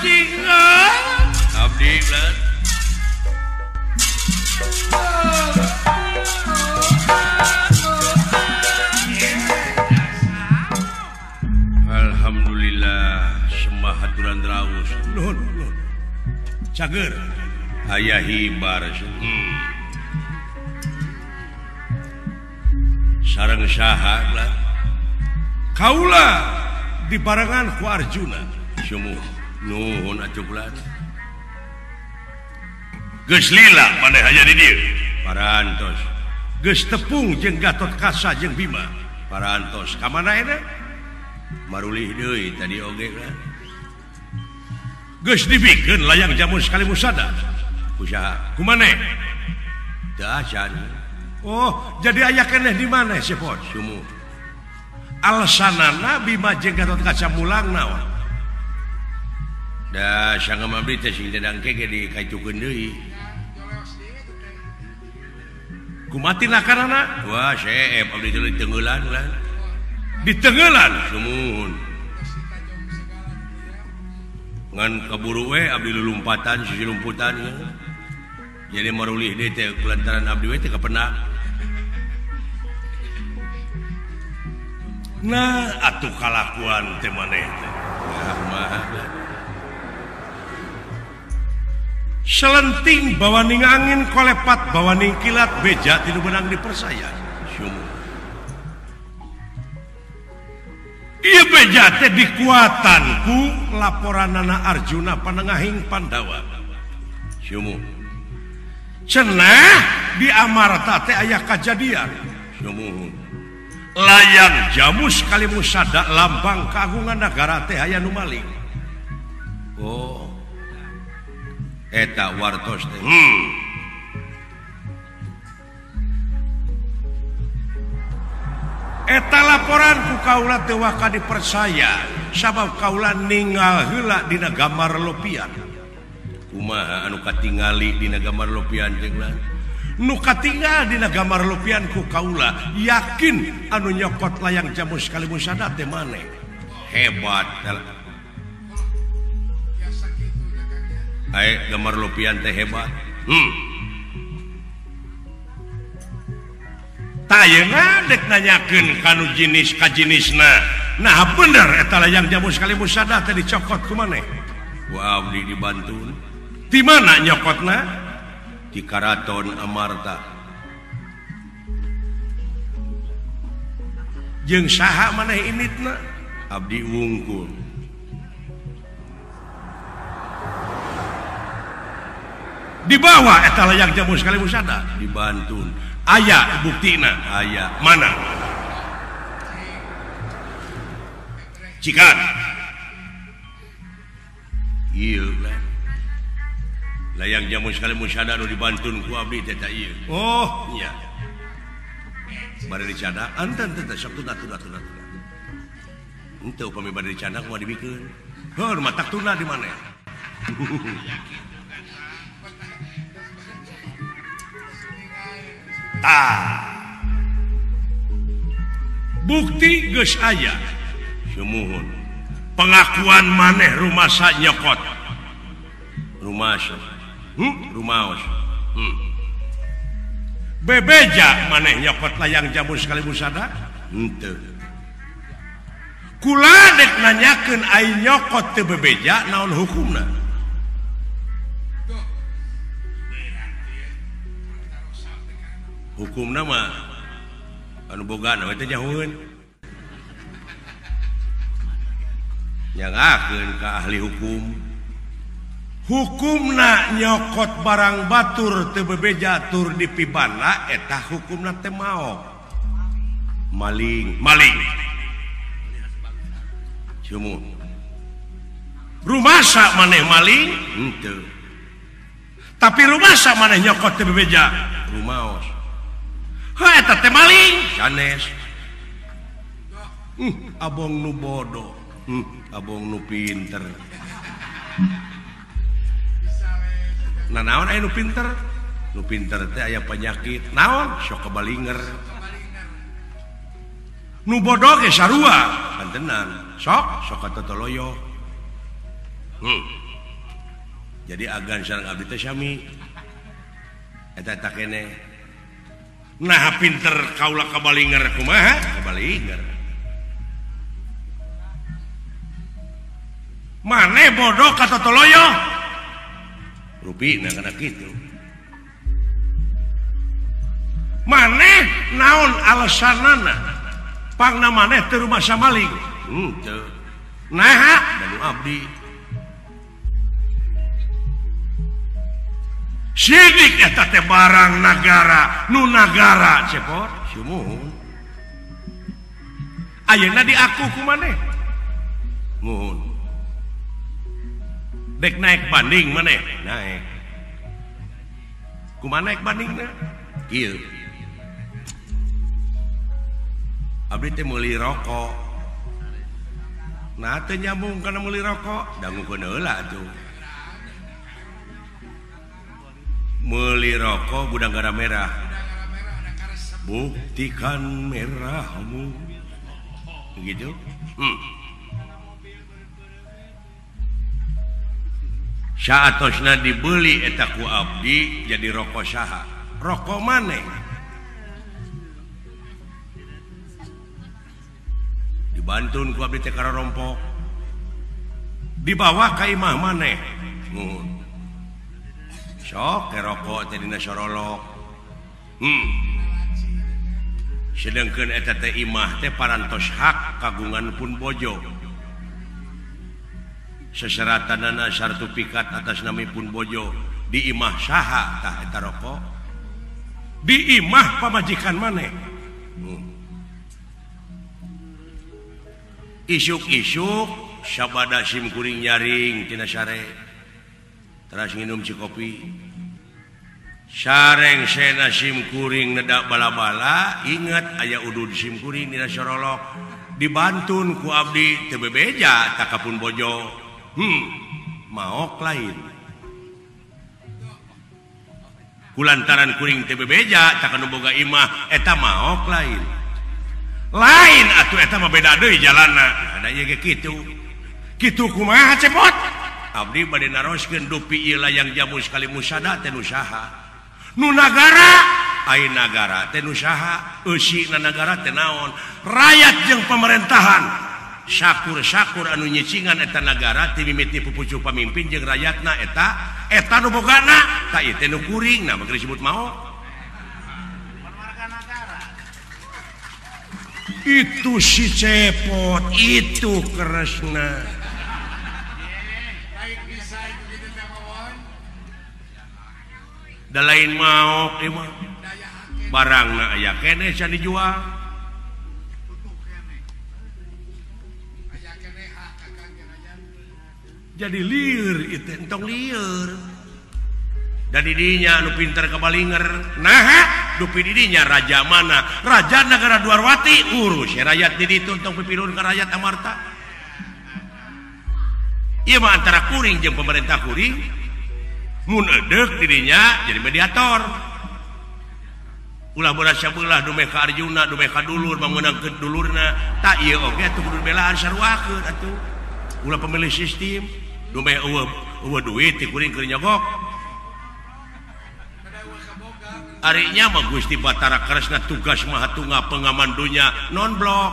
abdi lah. Alhamdulillah semahaturan raus. Nuhun. Cager. Aya hibar. Sareng saha lah. Kaula dibarengan ku Arjuna. Sumuh nuhun atuh bulan. Geus lila maneh aya di dieu. Parantos. Geus tepung jeung Gatot Kaca jeung Bima. Parantos. Ka mana eta? Marulih deui tadi oge lah. Geus dibikeun layang jamu sekali musada. Kusaha? Kumaneh? Teu acan. Oh, jadi aya keneh di mana Sepot? Sumuh. Alasanana Bima jeung Gatot Kaca mulang naon? Da sangam abdi teh sing dadangke ge dikaitukeun deui. Kumati lakarana? Wah, seep abdi teh tengeulan lah. Di tengeulan sumuhun. Ngan kaburu we abdi lulumpatan sisi lumputan ya. Jadi marulih deui teh kulantaran abdi we teh kapenang. Nah, atuh kalakuan teh maneh teh. Ya kumaha. Selenting bawaning angin kolepat bawaning kilat beja tilu benang dipersaya. Sumuh. Ieu beja teh dikuatanku laporanana Arjuna panengahing Pandawa. Sumuh. Cenah di Amarta teh aya kajadian. Sumuh. Layang jamu sekali musada lambang keagungan negara teh aya nu maling. Oh. Eta wartos teh. Eta laporan ku kaula teu waka dipercaya sabab kaula ninggal heula dina gambar lopian. Kumaha anu katingali dina gambar lopian teh lah. Nu katinggal dina gambar lopian ku kaula yakin anu nyokot layang jamu sekali musada teh maneh. Hebat. Ai gambar lopian teh hebat. Tayeuna dek nanyakeun kanu jinis ka jinisna. Nah bener eta layang jamu sekali musada teh dicokot ku maneh. Wa abdi dibantu. Di mana nyokotna? Di Karaton Amarta. Jeung saha maneh initna? Abdi wungkul. Di bawah eta layang jamu sekali musada Dibantu. aya buktina. Aya. Mana? Cikan. Ieu lah. Layang jamu sekali musada nu dibantun ku abdi teh ieu. Oh, Nya. Bari dicada, anten teh sok tuna. Henteu upami bari dicada kumaha dibikeun. heuh matak tuna di mana? Bukti geus aya. Sumuhun. Pengakuan maneh rumasa nyokot. Rumasa. Rumaos. Bebeja maneh nyokot layang jamu sekali musada? Henteu. Kula dek nanyakeun ai nyokot teu bebeja naon hukumna? Hukumna mah anu boga we teh nyahoeun. Nyangakeun ka ahli hukum. Hukumna nyokot barang batur teu bebeja tur dipibana eta hukumna teh maok. Maling. Sumuh. Rumasa maneh maling? Henteu. Tapi rumasa maneh nyokot teu bebeja? Rumaos. Heuh eta teh maling. Sanes. Abong nu bodoh. Abong nu pinter. Nah naon aya nu pinter? Nu pinter teh aya penyakit. Naon? Sok kebalinger. Nu bodoh ge sarua. Kan tenang. Sok Sok katotoloyo. jadi agan sareng abdi teh sami eta kene. Nah pinter kaula kabalinger kumaha? Kabalinger. Mane bodoh ka totoloyo? Rupina kana kitu. Mane naon alasanana? Pangna maneh teu rumasa maling. Teu. Naha? Danu abdi. Sidik eta teh barang nagara, nu nagara cepot. Sumuhun. Ayeuna diaku ku maneh. Muhun. Dek naik banding maneh. Naik. Kumaha naik bandingna? Kieu. Abdi teh meuli rokok. Nah teu nyambung kana meuli rokok. Dangukeun heula atuh. Meuli rokok gudang garam merah. Buktikan merahmu. Begitu? Saatosna dibeli eta ku abdi jadi rokok saha? Rokok maneh? Dibantun ku abdi teh kararompok. Dibawa ka imah maneh. Sok ke rokok teh dina sorolok. Sedengkeun eta teh imah teh parantos hak kagungan pun bojo. Seseratanana sartifikat atas nami pun bojo di imah saha tah eta rokok? Di imah pamajikan maneh. Isuk-isuk sabada sim kuring nyaring tina sare. Teras nginum cikopi. Sareng sena sim kuring nedak bala-bala, ingat aya udud sim kuring dina sorolok. Dibantun ku abdi teu bebeja tak kapun bojo. Maok lain. Kulantaran kuring teu bebeja tak anu boga imah eta maok lain. Lain atuh eta mah beda deui jalanna. Ada ye kitu. Kitu kumaha cepot? Abdi bade naroskeun dupi ieu layang jamu sekali musada teh nu saha? Nu nagara? Ai nagara teh nu saha? Eusina nagara teh naon? Rakyat jeung pemerintahan. Sakur-sakur anu nyicingan eta nagara ti mimiti pupucu pamimpin jeung rakyatna eta nu bogana ta ieu teh nu kuring na mah disebut maok. Itu si cepot, itu keresna. Da lain maok ieu mah. Barangna aya keneh can dijual. Jadi lieur itu entong lieur. Dan didinya anu pinter kabalinger. Nah, dupi didinya raja mana? Raja negara Dwarwati urus ya rakyat di ditu entong pipilun ka rakyat amarta. Ieu mah antara kuring jeung pemerintah kuring. Mun edeuk didinya jadi mediator. Ulah bodas sabelah dumeh ka Arjuna, dumeh ka dulur meunangkeun dulurna. Tak ieu oge atuh kudu belaan sarwakeun atuh. Ulah pemilih sistem. Dumeh eueuh duit ti kuring keur nyogok. Arinya mah Gusti Batara Kresna tugas mahatunga pengaman dunya non-blok.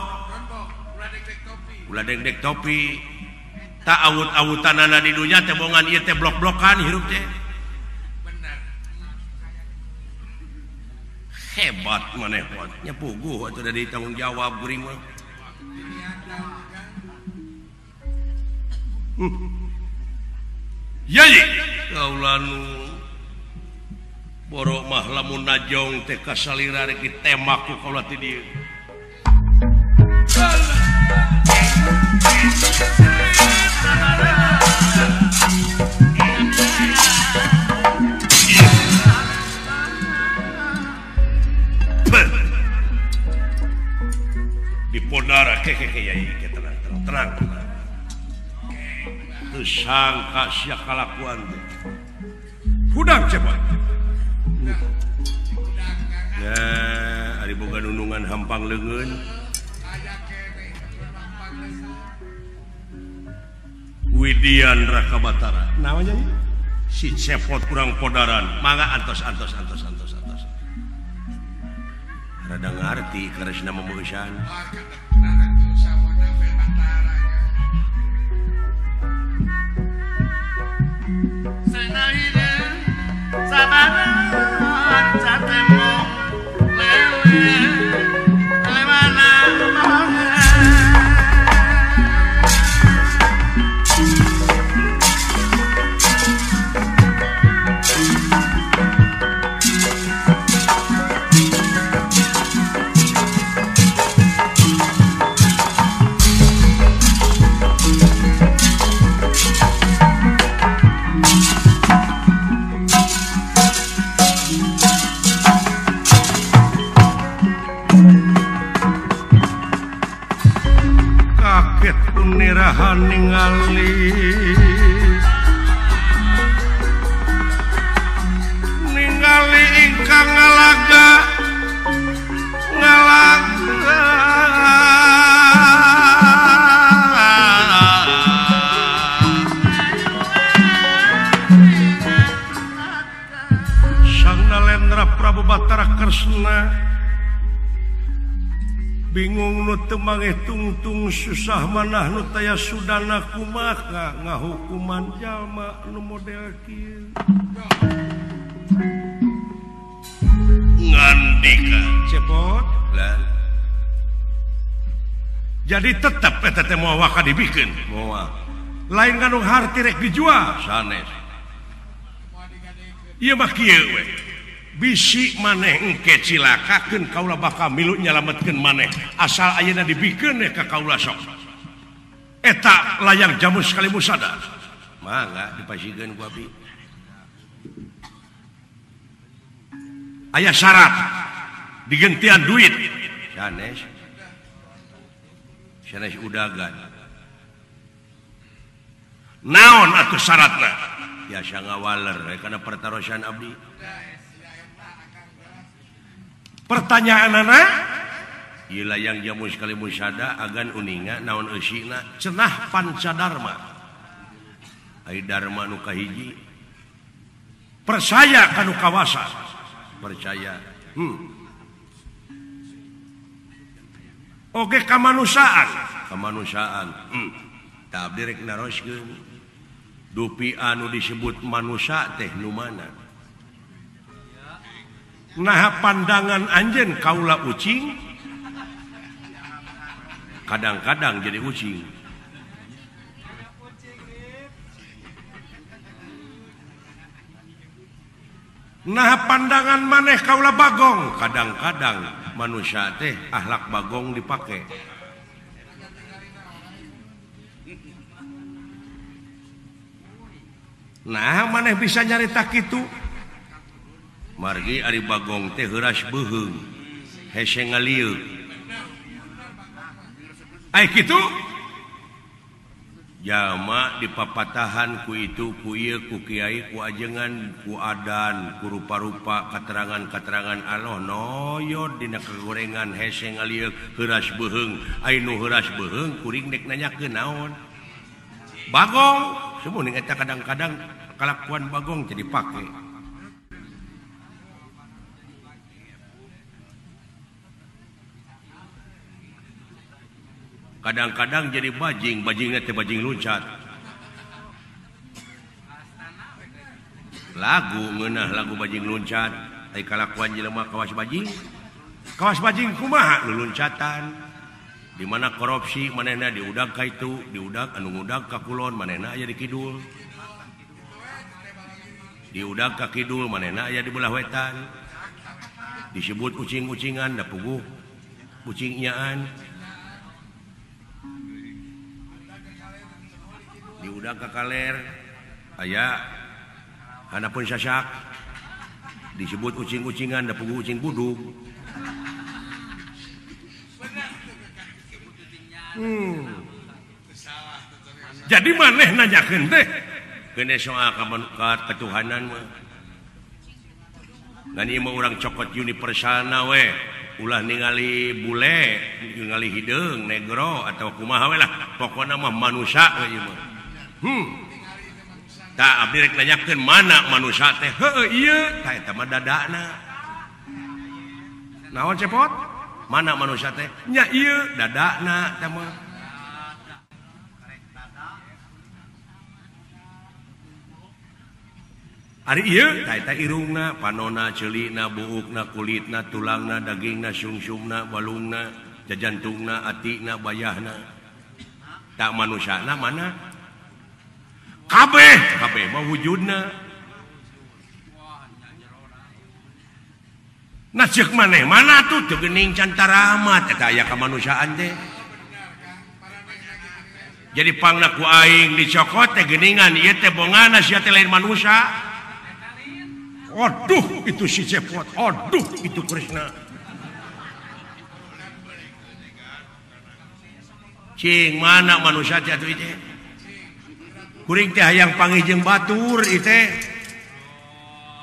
Ulah dek-dek topi. Tak awut-awutanana di dunya teh bongan ieu teh blok-blokan hirup teh. Bener. Hebat maneh nya puguh atuh da ditanggung jawab kuring mah. Yai, kaulah nu borok mah lamun najong teh kasalira rek ditembak ku kaulah ti dieu. Di podara keke yai tenang. Teu sangka sia kalakuan teh. Hudang cepot. Ya, ari boga nunungan hampang leungeun. Widian Raka Batara. Naon nya? si cepot kurang podaran mangga antos rada ngarti karesna memueusan ningali ingkang ngalaga Sang Nalendra Prabu Batara Kresna bingung nu teu mangeh tungtung susah manah nu taya sudana kumaha ngahukuman jalma nu model kieu ngandika cepot lan jadi tetep eta teh moal waka dibikeun moal lain nganu harti rek dijual sanes ieu mah kieu we bisi maneh engke cilakakeun kaula bakal milu nyalametkeun maneh asal ayeuna dibikeun ka kaula sok eta layang jamu sekali musada mangga dipasikeun ku abdi aya syarat digentian duit sanes udagan naon atuh syaratna biasa ngawaler kana pertarosan abdi pertanyaanana ieu layang jamu sekali musada agan uninga naon eusina cenah pancadarma ai dharma nu kahiji percaya kanu kawasa percaya oge kamanusiaan tah abdi rek naroskeun dupi anu disebut manusia teh nu mana nah pandangan anjeun kaula ucing kadang-kadang jadi ucing nah pandangan maneh kaula bagong kadang-kadang manusia teh akhlak bagong dipake nah maneh bisa nyarita kitu margi ari bagong teh heuras beuheung hese ngalieu ai kitu jalma dipapatahan ku itu ku ieu ku kiai ku ajengan ku adan ku rupa-rupa katerangan-katerangan Allah noyod dina kagorengan hese ngalieu heuras beuheung ai nu heuras beuheung kuring dek nanyakeun naon bagong semuanya eta kadang-kadang kalakuan bagong jadi pake kadang-kadang jadi bajingnya teh bajing luncat lagu bajing luncat ai kalakuan jelema kawas bajing kumaha luluncatan di mana korupsi manehna diudag ka itu diudag anu ngudag ka kulon manehna aya di kidul diudag ka kidul manehna aya di belah wetan disebut ucing-ucingan da puguh ucingnyaan diudag ka kaler aya hanapun sasak disebut ucing-ucingan da puguh ucing budug jadi maneh nanyakeun teh kene soal ka ketuhanan mah ngan ieu mah urang cokot universalna we ulah ningali bule ningali hideung negro atau kumaha we lah pokona mah manusia we ieu mah tak abdi rek nanyakeun mana manusia teh heuh ieu tah eta mah dadana naon cepot mana manusia teh nya ieu dadana tah mah ari ieu tah eta irungna panona ceulina buukna kulitna tulangna dagingna sungsumna balungna jajantungna atina bayahna tak manusiana mana kabeh mah wujudna nah ceuk maneh mana tuh teu geuning can taramat eta aya kamanusiaan teh jadi pangna ku aing dicokot teh geuningan ieu teh bongana sia teh lain manusia. Aduh itu si cepot, aduh itu Krishna. Cing mana manusia teh atuh teh? Kuring teh hayang panggih jeung batur ieu teh.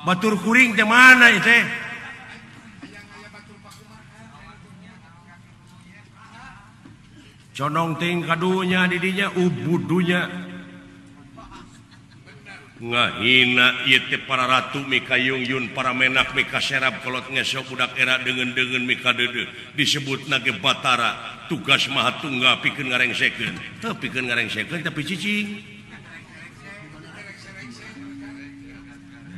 Batur kuring teh mana ieu teh? Condong ting kadunya di dinya ubudunya. Ngahina ieu teh para ratu mika yungyun para menak mika serap kolot ngesok budak era dengan mika deudeu disebutna ge Batara tugas maha tunggal pikeun ngarengsekeun teu pikeun ngarengsekeun tapi cicing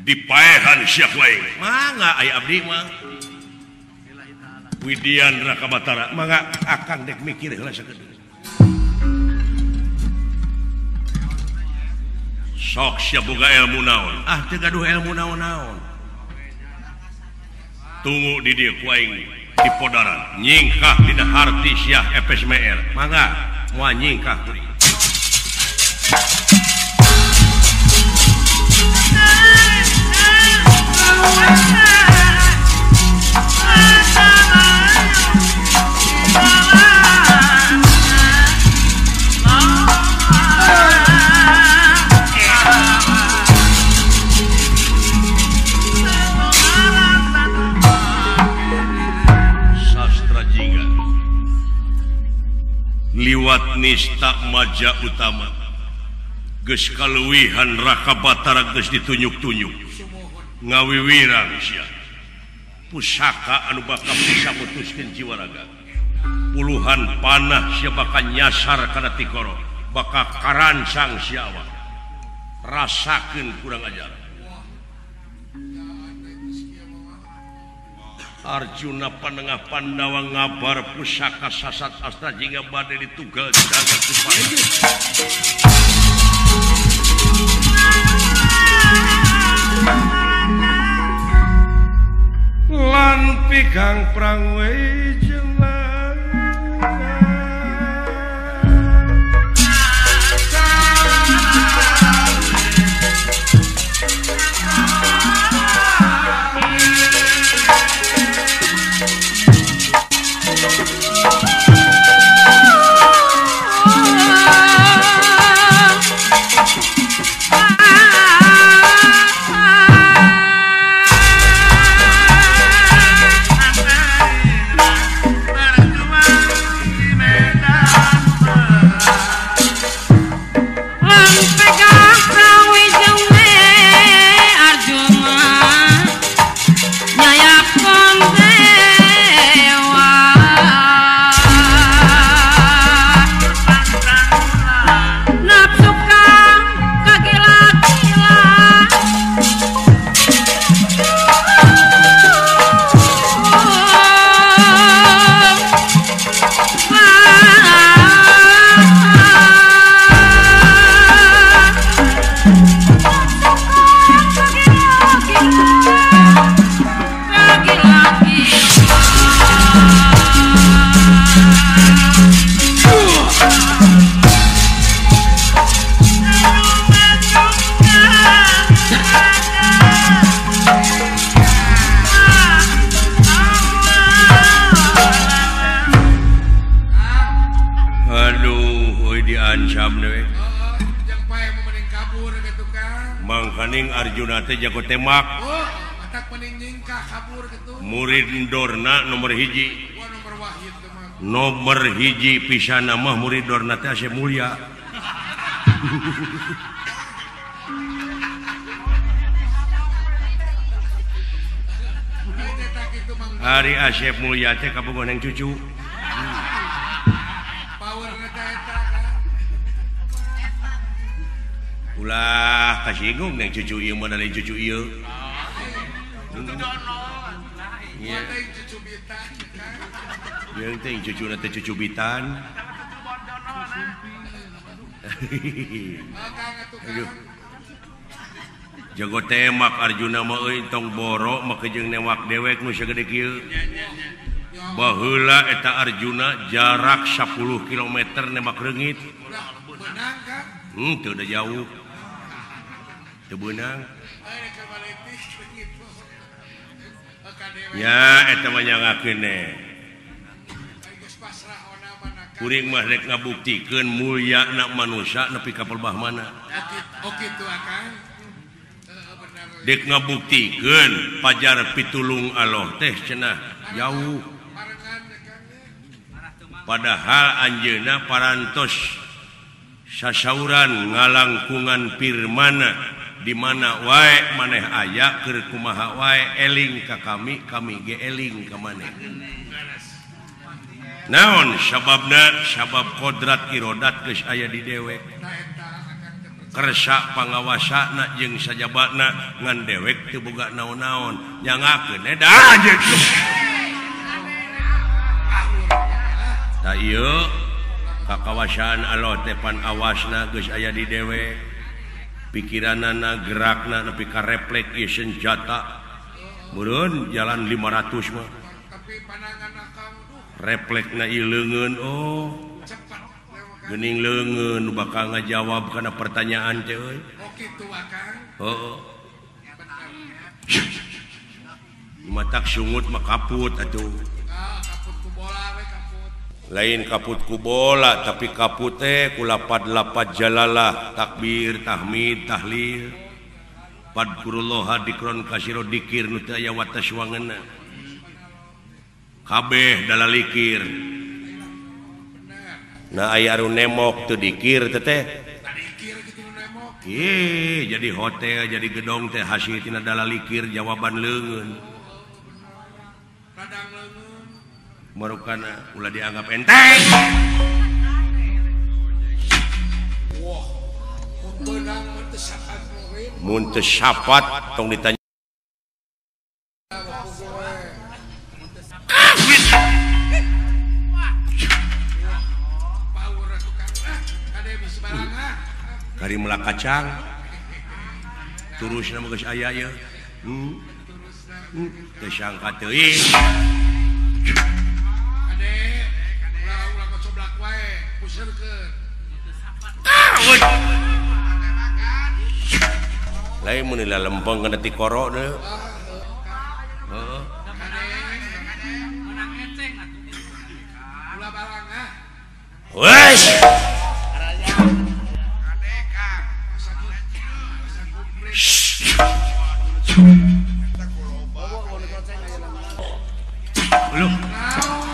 dipaehan siap lain mangga aya abdi mah Widian Raka Batara mangga akang dek mikir heula sakedeuk sok sia boga ilmu naon teu gaduh ilmu naon-naon tunggu di dieu ku aing di podaran nyingkah dina harti sia FSMR mangga moal nyingkah kuring liwat nista maja utama geus kaluwihan Raka Batara geus ditunjuk-tunjuk ngawiwirang sia pusaka anu bakal bisa mutuskeun jiwa raga puluhan panah sia bakal nyasar kana tikoro bakal karancang sia awak rasakeun kurang ajar Arjuna panengah Pandawa ngabar pusaka sasat astra jingga bade ditugal jagat ku paeju lan pigang prang wejengan Arjuna teh jago tembak. Oh, matak mending nyingkah kabur gitu. Murid Dorna nomor hiji. Nomor wahid mah. Nomor hiji pisan mah murid Dorna teh asa mulia. Ari Asyep Mulya teh kabogoh neng cucu. Ulah kasinggung neng cucu ieu mah dari cucu ieu. Iya. Yang teh cucu teh cucu bitan. Aduh. Jago temak Arjuna mah euy tong boro make jeung newak dewek nu sagede kieu. Baheula eta Arjuna jarak 10 km nembak reungit. Teu da jauh. Teu beunang. Ya eta mah nyangakeun ne. Kuring mah rek ngabuktikeun mulyana manusia nepi ka pelbah mana. Oh kitu akang. Dek ngabuktikeun pajar pitulung Allah teh cenah jauh. Padahal anjeunna parantos sasauran ngalangkungan firman di mana wae maneh aya keur kumaha wae eling ka kami ge eling ka maneh. Naon sababna? Sabab kodrat irodat geus aya di dewek. Kersa pangawasana jeung sajabatna ngan dewek teu boga naon-naon. Nyangakeun da anjeun. Da ieu kakawasaan Allah teh pan awasna geus aya di dewek. Pikiranana gerakna nepi ka refleks ieu senjata. Meureun jalan 500 mah. Refleksna ieu leungeun oh. Geuning leungeun bakal ngajawab kana pertanyaan teh euy. Oh kitu akang. Heeh. Matak sungut mah kaput atuh. Kaput ku bola we kaput. Lain kaput ku bola tapi kaput teh ku lapad-lapad jalalah, takbir, tahmid, tahlil. Padkurullah dikron kasiro dikir nu teu aya watas wangeunna. Kabeh dalalikir. Nah aya anu nemok teu dikir teh teh. Ih, jadi hotel, jadi gedong teh hasil tina dalalikir jawaban leungeun. Radang leungeun. Marukana ulah dianggap enteng. Wah, mun teu sapat tong ditanya. Kari melak kacang turusna mah geus aya ye. Teu sangka teuing. Kade ulah coblak wae puseurkeun. Lain mun ila lempeng kana ti koro deui. Heeh. Kade menang eceng atuh. Ulah balang ah. Wes. Loh,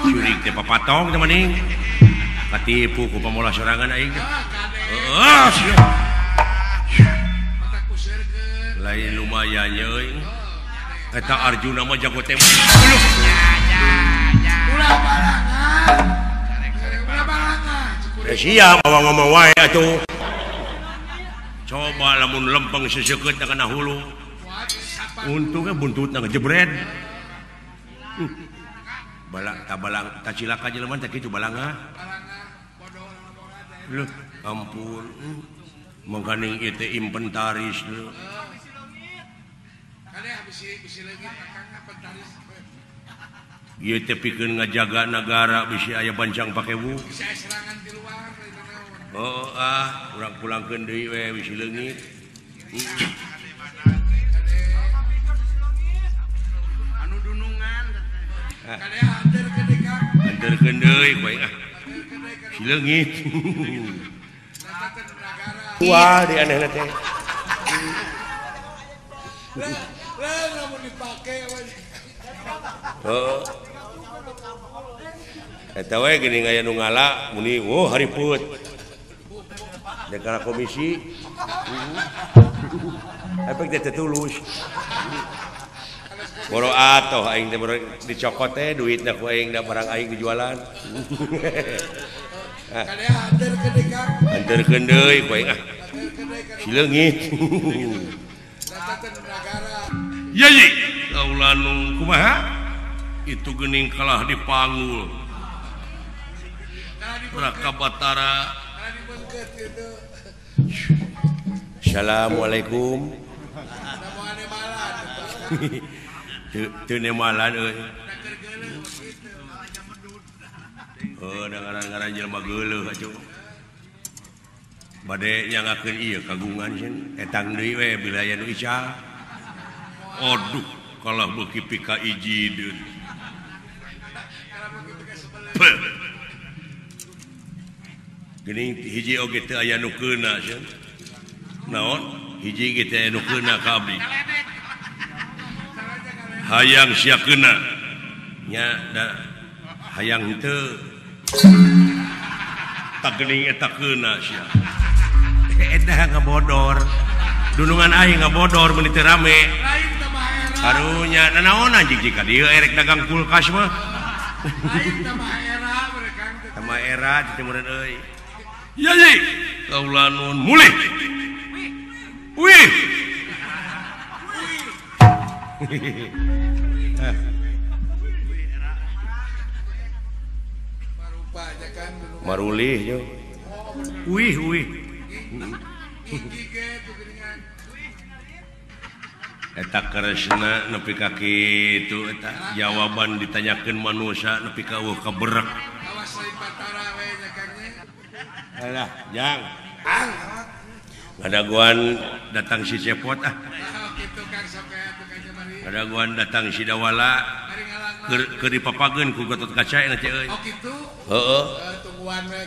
curig teh papatong teh maning. Katipu ku pamola sorangan aing. Heeh. Lain lumayan ye euy. Eta Arjuna mah jago teh. Loh. Ulah balangan. Ulah balangan. Sia bawa ngomong wae atuh. Coba lamun lempeng seseukeut kana hulu. Untungnya buntutna ngejebret. Balak tabalang tacilaka jelema teh kitu balanga. Loh, ampun. Mangkaning ieu teh inventaris lho. Kade bisi leungit akang inventaris. Ieu teh pikeun ngajaga nagara bisi aya bancang pakewu. Bisa serangan di luar. Oh urang pulangkeun deui we bisi leungit. Anu dunungan. Kade hanterkeun deui Kang. Hanterkeun deui bae ah. Si leungit. Wah di anehna teh. Lamun dipake we. Heeh. Eta we geuning aya nu ngala muni oh hariput. Dekara komisi. Efek teh tulus. boro atoh aing teh dicokot teh duitna ku aing da barang aing dijualan. Kadea anterkeun deui ku aing sileungit. Ya ye, kaulanu kumaha? Itu geuning kalah dipanggul. Raka Batara. Assalamualaikum. Teu nemalan euy. Oh, da ngaran-ngaran jelema geuleuh atuh. Bade nyangakeun ieu kagungan sieun etang deui we bilaya nu isya. Aduh, kalah beuki pika ijideun. Geuning hiji oge teu aya nu keuna sieun. Naon? Hiji ge teu aya nu keuna ka abdi. Hayang sia keuna. Nya da hayang henteu. Tak geuning eta keuna sia. Eta ngabodor. Dunungan aing ngabodor mun teu rame. Karunya nanaon anjing jika dieu erek dagang kulkas mah. Lain tambah era mereka. Tambah era di timureun euy. Ya ye, kaula nun mulih. Wih. Marupa aja kan dulu. Marulih yo. Wih. Gigi ge tuh geuningan. Eta keresna nepi ka kitu eta jawaban ditanyakeun manusia nepi ka eueuh kaberak. Awas lain Batara we nya kangnya. Alah, jang. Ngadaguan datang si Cepot ah. Kitu Kang sok aya tukang mari. Ngadaguan datang si Dawala. Mari ngalang. Keur dipapageun ku Gatot Kaca na teh euy. Oh kitu. Heeh. Tungguan we.